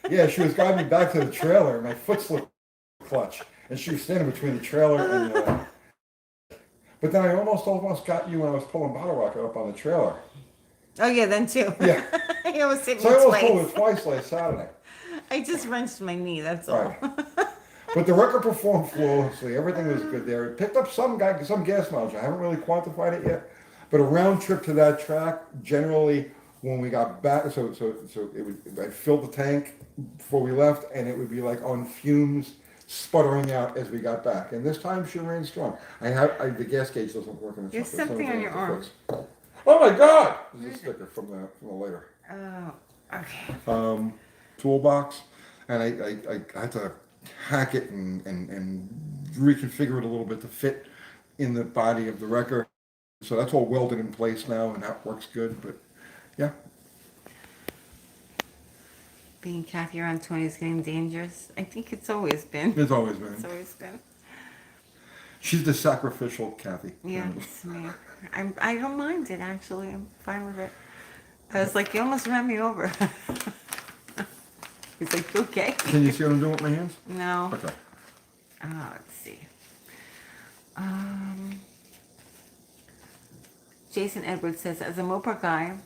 Yeah, she was guiding me back to the trailer, and my foot slipped the clutch, and she was standing between the trailer and the. But then I almost got you when I was pulling Bottle Rocket up on the trailer. Oh yeah, then too. Yeah. You almost hit me So I almost twice. pulled it twice last Saturday. I just wrenched my knee. That's all. Right. But the record performed flawlessly. Everything was good there. It picked up some gas mileage. I haven't really quantified it yet. But a round trip to that track, generally, when we got back, so I'd fill the tank before we left, and it would be like on fumes, sputtering out as we got back. And this time she ran strong. The gas gauge doesn't work in the There's truck. something on your arm. Oh my God! There's a sticker from the later. Oh, okay. Toolbox, and I had to hack it and reconfigure it a little bit to fit in the body of the wrecker. So that's all welded in place now, and that works good. But yeah, Being Kathy around 20 is getting dangerous. I think it's always been. it's always been. It's always been. She's the sacrificial Kathy. Yeah, it's me. I don't mind it, actually. I'm fine with it. I was like, you almost ran me over. He's like, okay. Can you see what I'm doing with my hands? No. Okay. Let's see. Jason Edwards says, as a Mopar guy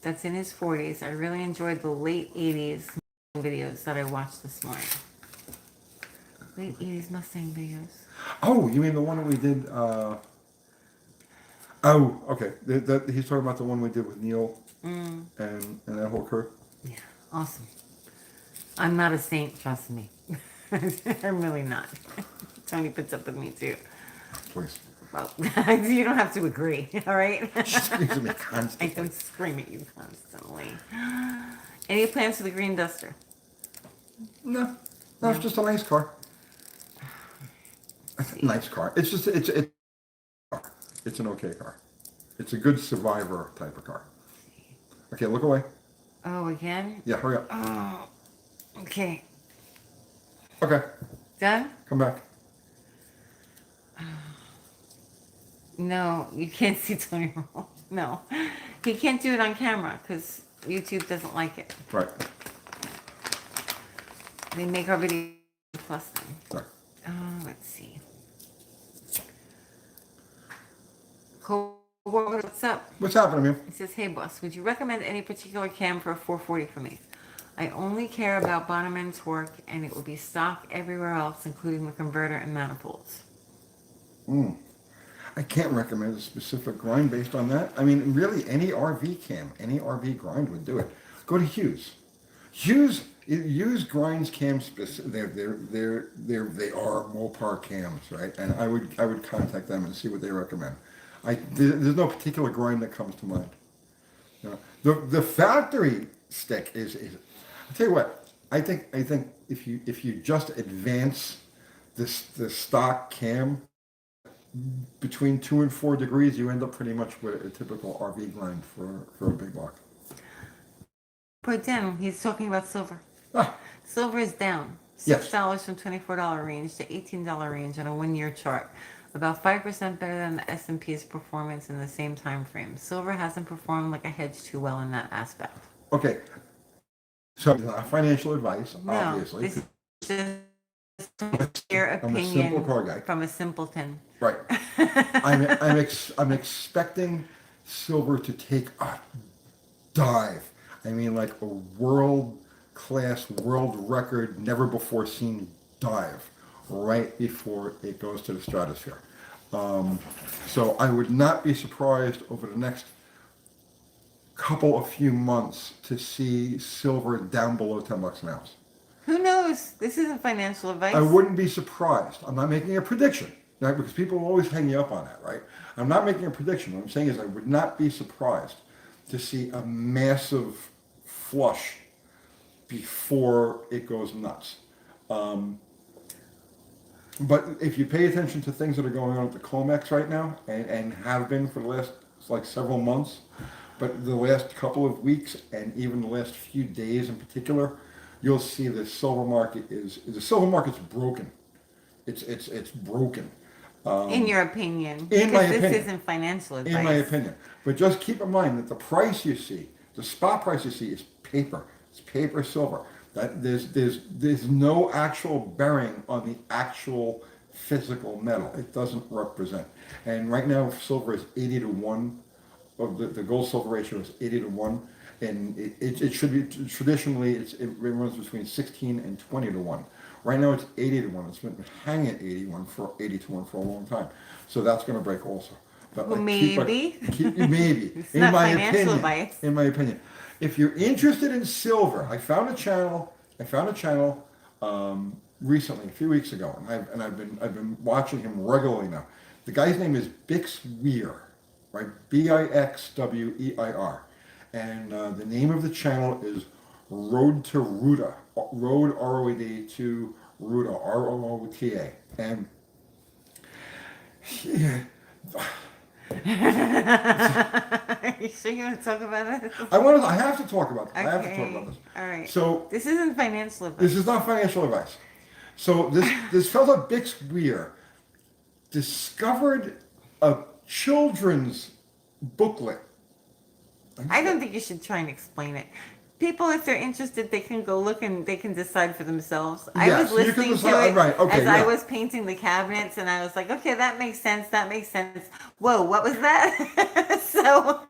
that's in his 40s, I really enjoyed the late 80s videos that I watched this morning. Late 80s Mustang videos. Oh, you mean the one that we did? Oh, okay. He's talking about the one we did with Neil and that whole crew. Yeah, awesome. I'm not a saint, trust me. I'm really not. Tony puts up with me too. Please. Well, you don't have to agree, all right? She screams at me I constantly. don't scream at you constantly. Any plans for the green duster? No, it's just a nice car. Nice car. It's just it's an okay car. It's a good survivor type of car. Okay, look away. Oh, again? Yeah, hurry up. Oh, okay. Okay, Done? come back. No, you can't see Tony roll. No. He can't do it on camera because YouTube doesn't like it. Right. They make our video plus then. Sorry. Let's see. Cole, what's up? What's happening, man? He says, hey boss, would you recommend any particular cam for a 440 for me? I only care about bottom end torque and it will be stock everywhere else, including the converter and manifolds. I can't recommend a specific grind based on that. I mean, really, any RV cam, any RV grind would do it. Go to Hughes. Hughes grinds cams. They are Mopar cams, right? And I would contact them and see what they recommend. There's no particular grind that comes to mind. You know, the factory stick is. I'll tell you what. I think if you just advance the stock cam between 2 and 4 degrees, you end up pretty much with a typical RV grind for a big block. Put down, he's talking about silver. Ah, Silver is down Yes. $6 from $24 range to $18 range on a 1-year chart. About 5% better than the S&P's performance in the same time frame. Silver hasn't performed like a hedge too well in that aspect. okay. So financial advice, No, obviously. this is just your I'm a simple opinion car guy. from a simpleton. Right. I'm expecting silver to take a dive. I mean, like a world class, world record, never before seen dive right before it goes to the stratosphere. So I would not be surprised over the next couple of few months to see silver down below $10 an ounce. Who knows? This isn't financial advice. I wouldn't be surprised. I'm not making a prediction, right? Because people always hang you up on that, right? I'm not making a prediction. What I'm saying is I would not be surprised to see a massive flush before it goes nuts. But if you pay attention to things that are going on at the COMEX right now, and have been for the last like several months, but the last couple of weeks and even the last few days in particular, you'll see the silver market's broken. It's broken. In your opinion. In my Because opinion. this isn't financial advice. In my opinion. But just keep in mind that the price you see, the spot price you see is paper. It's paper silver. That there's no actual bearing on the actual physical metal. It doesn't represent. And right now silver is 80 to 1. Of the gold silver ratio is 80 to 1. And it should be traditionally it runs between 16 and 20 to 1. Right now it's 80 to 1. It's been hanging at 80 to 1 for a long time. So that's going to break also. But Well, like, maybe. maybe. It's not financial advice. In my opinion. If you're interested in silver, I found a channel recently, a few weeks ago, and I've been watching him regularly now. The guy's name is Bix Weir, right? Bixweir. And the name of the channel is Road to Ruta. Road, R-O-A-D, to Ruta, R-O-O-T-A. And yeah, Are you sure you want to talk about it? I have to talk about this. Okay. I have to talk about this. All right. So This isn't financial advice. this is not financial advice. So this fellow Bix Weir discovered a children's booklet. I don't think you should try and explain it. People, if they're interested, they can go look and they can decide for themselves. I Yes, was you can listening to decide- it right, okay, as I yeah. was painting the cabinets, and I was like, okay, that makes sense. That makes sense. Whoa, what was that? So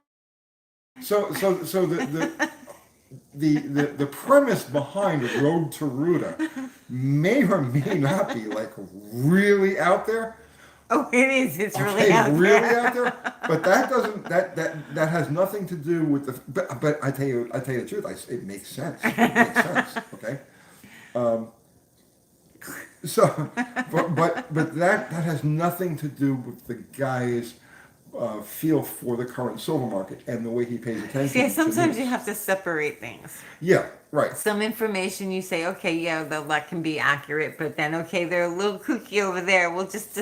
the premise behind Road to Ruta may or may not be like really out there. Oh, it is. It's really Okay, out really there. out there. But that doesn't that has nothing to do with the. But I tell you the truth. It makes sense. It makes sense. Okay. So, but that has nothing to do with the guy's feel for the current silver market and the way he pays attention. Yeah, to sometimes news. you have to separate things. Yeah. Right. Some information you say, okay, yeah, that can be accurate, but then, okay, they're a little kooky over there. We'll just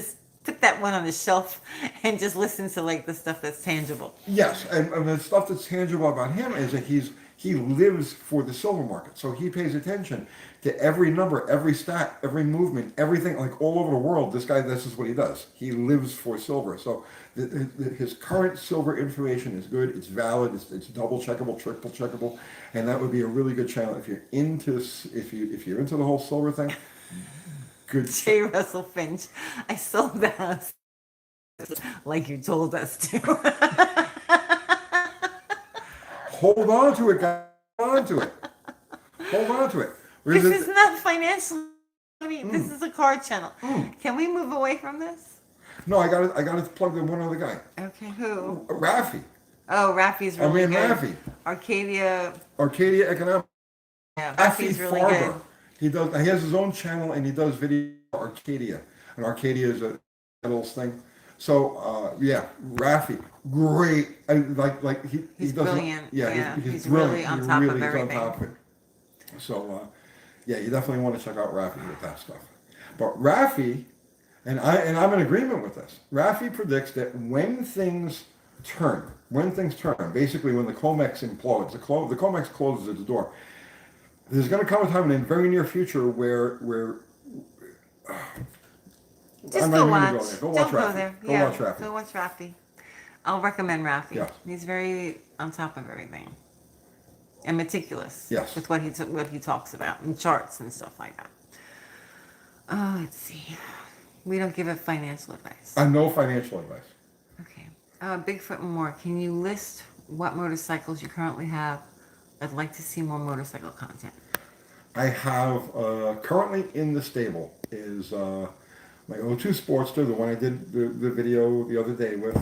put that one on the shelf and just listen to like the stuff that's tangible. Yes, and the stuff that's tangible about him is that he lives for the silver market, so he pays attention to every number, every stat, every movement, everything, like all over the world. This is what he does. He lives for silver. So his current silver information is good. It's valid. It's double checkable, triple checkable, and that would be a really good channel if you're into if you're into the whole silver thing. Good. J. Russell Finch, I sold the house like you told us to. Hold on to it, guys. Hold on to it. Hold on to it. This is not financial. This is a car channel. Can we move away from this? No, I got to plug in one other guy. Okay, who? Rafi. Oh, Rafi's really good. Rafi. Arcadia Economics. Yeah, Rafi's really good. He has his own channel and he does video Arcadia. And Arcadia is a metals thing. So yeah, Rafi, great. He's does brilliant. Yeah, he's brilliant. really on top of everything. On top of it. So yeah, you definitely want to check out Rafi with that stuff. But Rafi, and I'm in agreement with this. Rafi predicts that when things turn, basically when the COMEX implodes, the COMEX closes its door. There's going to come a time in the very near future where just I'm go not watch. even gonna go there. Don't Go go watch there. Rafi. Go Yeah, watch Rafi. go watch Rafi. I'll recommend Rafi. Yeah. He's very on top of everything and meticulous. Yes. With what he talks about and charts and stuff like that. Oh, let's see. We don't give it financial advice. No financial advice. Okay. Bigfoot and more. Can you list what motorcycles you currently have? I'd like to see more motorcycle content. I have currently in the stable is my O2 Sportster, the one I did the video the other day with,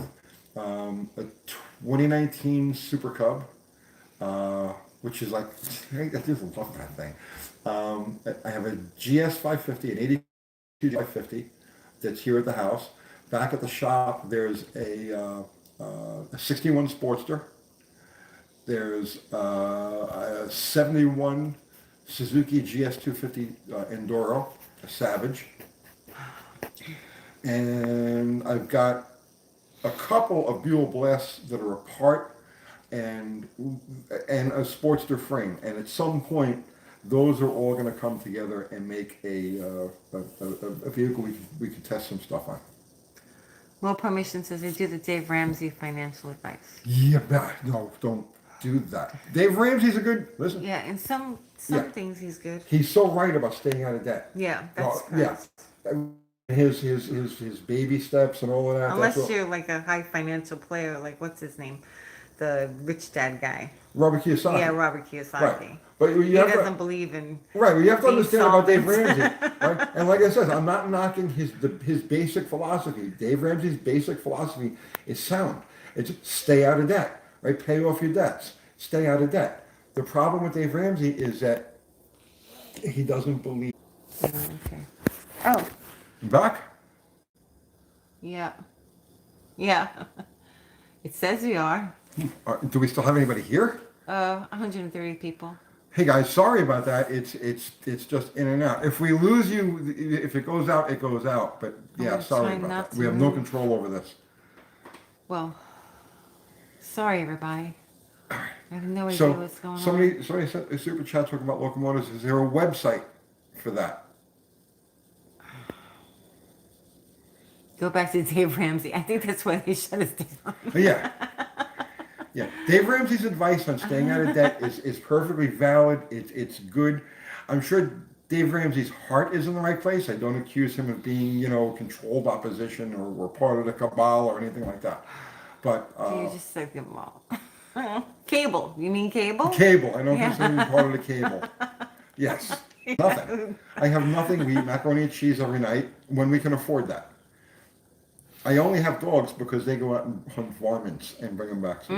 a 2019 Super Cub, which is like, I just love that thing. I have a GS 550, an 82 550 that's here at the house. Back at the shop, there's a 61 Sportster. There's a 71 Suzuki GS 250 Enduro, a Savage. And I've got a couple of Buell Blasts that are apart and a Sportster frame. And at some point, those are all going to come together and make a vehicle we can test some stuff on. Well, permission says they do the Dave Ramsey financial advice. Yeah, no, don't do that. Dave Ramsey's a good, listen. Yeah, and some Yeah. things he's good. He's so right about staying out of debt. Yeah, that's Yeah. correct. His baby steps and all of that. Unless that's you're like a high financial player, like what's his name? The rich dad guy. Robert Kiyosaki. Yeah, Robert Kiyosaki. Right. But He doesn't believe in. Right, well, you have to being understand about Dave solvent. Ramsey, right? And like I said, I'm not knocking his basic philosophy. Dave Ramsey's basic philosophy is sound. It's stay out of debt, right? Pay off your debts. Stay out of debt. The problem with Dave Ramsey is that he doesn't believe. Oh, okay. Oh, You back? yeah. Yeah. It says we are. Do we still have anybody here? 130 people. Hey guys, sorry about that. It's just in and out. If we lose you, if it goes out, it goes out. But yeah, gonna sorry try about not that. to We have no move. control over this. Well, sorry everybody. I have no idea So what's going on. somebody sent a super chat talking about locomotives. Is there a website for that? Go back to Dave Ramsey. I think that's why they shut us down. Yeah. Yeah. Dave Ramsey's advice on staying out of debt is perfectly valid. It's good. I'm sure Dave Ramsey's heart is in the right place. I don't accuse him of being, controlled opposition or part of the cabal or anything like that. But You just said them all. Cable. You mean cable? cable. I don't Yeah. consider him part of the cable. Yes. Nothing. I have nothing. We eat macaroni and cheese every night when we can afford that. I only have dogs because they go out and hunt varmints and bring them back. So,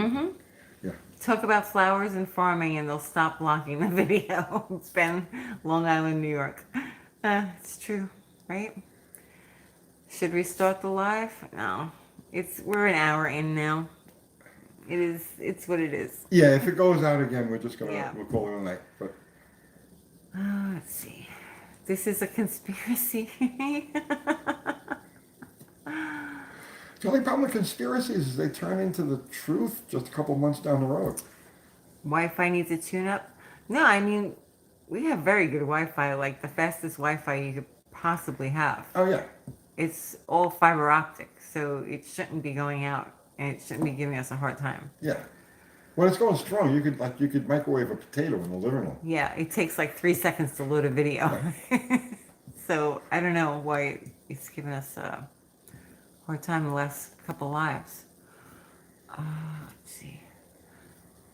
yeah. Talk about flowers and farming and they'll stop blocking the video. It's been Long Island, New York. It's true, right? Should we start the live? No. We're an hour in now. It's what it is. Yeah, if it goes out again, we're just Yeah. we'll call it a night. But Let's see. This is a conspiracy. the only problem with conspiracies is they turn into the truth just a couple months down the road. Wi-Fi needs a tune-up? No, I mean, we have very good Wi-Fi, like the fastest Wi-Fi you could possibly have. Oh yeah. It's all fiber optic, so it shouldn't be going out, and it shouldn't be giving us a hard time. Yeah. When it's going strong, you could microwave a potato in the living room. Yeah, it takes like 3 seconds to load a video. Right. So I don't know why it's giving us a hard time the last couple lives. Let's see.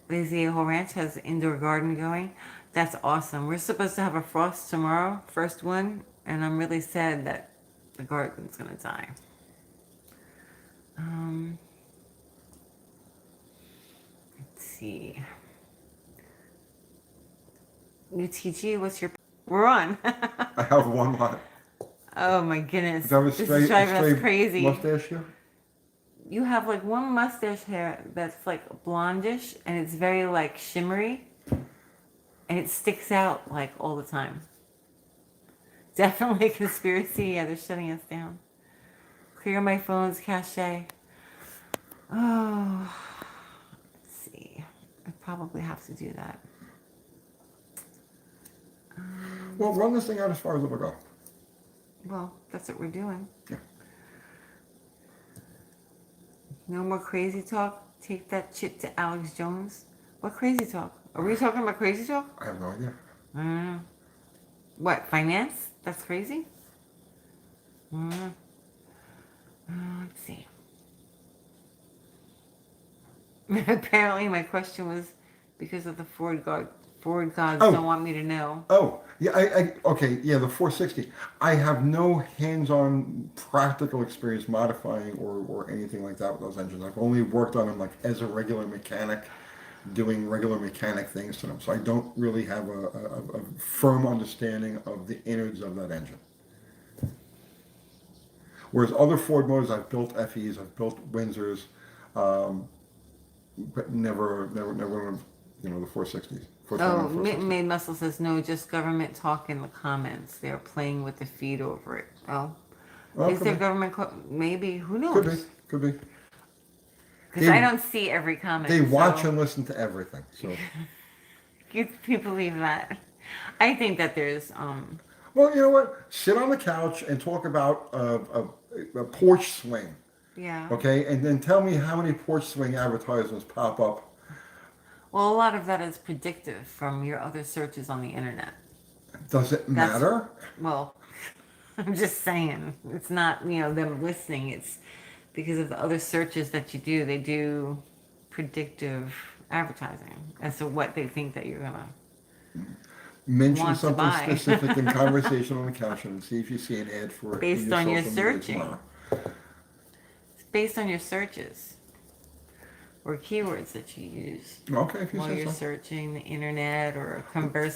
Lazy Hill Ranch has an indoor garden going. That's awesome. We're supposed to have a frost tomorrow, first one, and I'm really sad that the garden's gonna die. Let's see. UTG, what's your... We're on. I have one lot. Oh my goodness. That was This is driving us crazy. mustache here. You have like one mustache hair that's like blondish and it's very like shimmery and it sticks out like all the time. Definitely a conspiracy. Yeah, they're shutting us down. Clear my phone's cache. Oh, let's see. I probably have to do that. Well, run this thing out as far as it'll go. Well, that's what we're doing. Yeah. No more crazy talk. Take that shit to Alex Jones. What crazy talk? Are we talking about crazy talk? I have no idea. I don't know. What, finance? That's crazy? Let's see. Apparently my question was because of the Ford Ford gods Oh. don't want me to know. Oh, yeah, okay, yeah, the 460. I have no hands-on practical experience modifying or anything like that with those engines. I've only worked on them like as a regular mechanic, doing regular mechanic things to them. So I don't really have a firm understanding of the innards of that engine. Whereas other Ford motors, I've built FEs, I've built Windsors, um, but never, the 460s, Oh, 429, 460. Made Muscle says no, just government talk in the comments. They're playing with the feed over it. Oh, Oh, is could there be, government? Maybe, who could be, knows? could be. Because I They don't see every they comment. watch So and listen to everything. So, you believe that? I think that there's well, you know what? Sit on the couch and talk about a porch swing, yeah. okay? And then tell me how many porch swing advertisements pop up. Well, a lot of that is predictive from your other searches on the internet. Does it That's matter? well, I'm just saying. It's not, them listening. It's because of the other searches that you do. They do predictive advertising as to what they think that you're gonna Mention want to something buy specific in conversation on the couch and see if you see an ad for it in based your on your social media searching. tomorrow. It's based on your searches or keywords that you use Okay, if you while say you're so. searching the internet or conversing.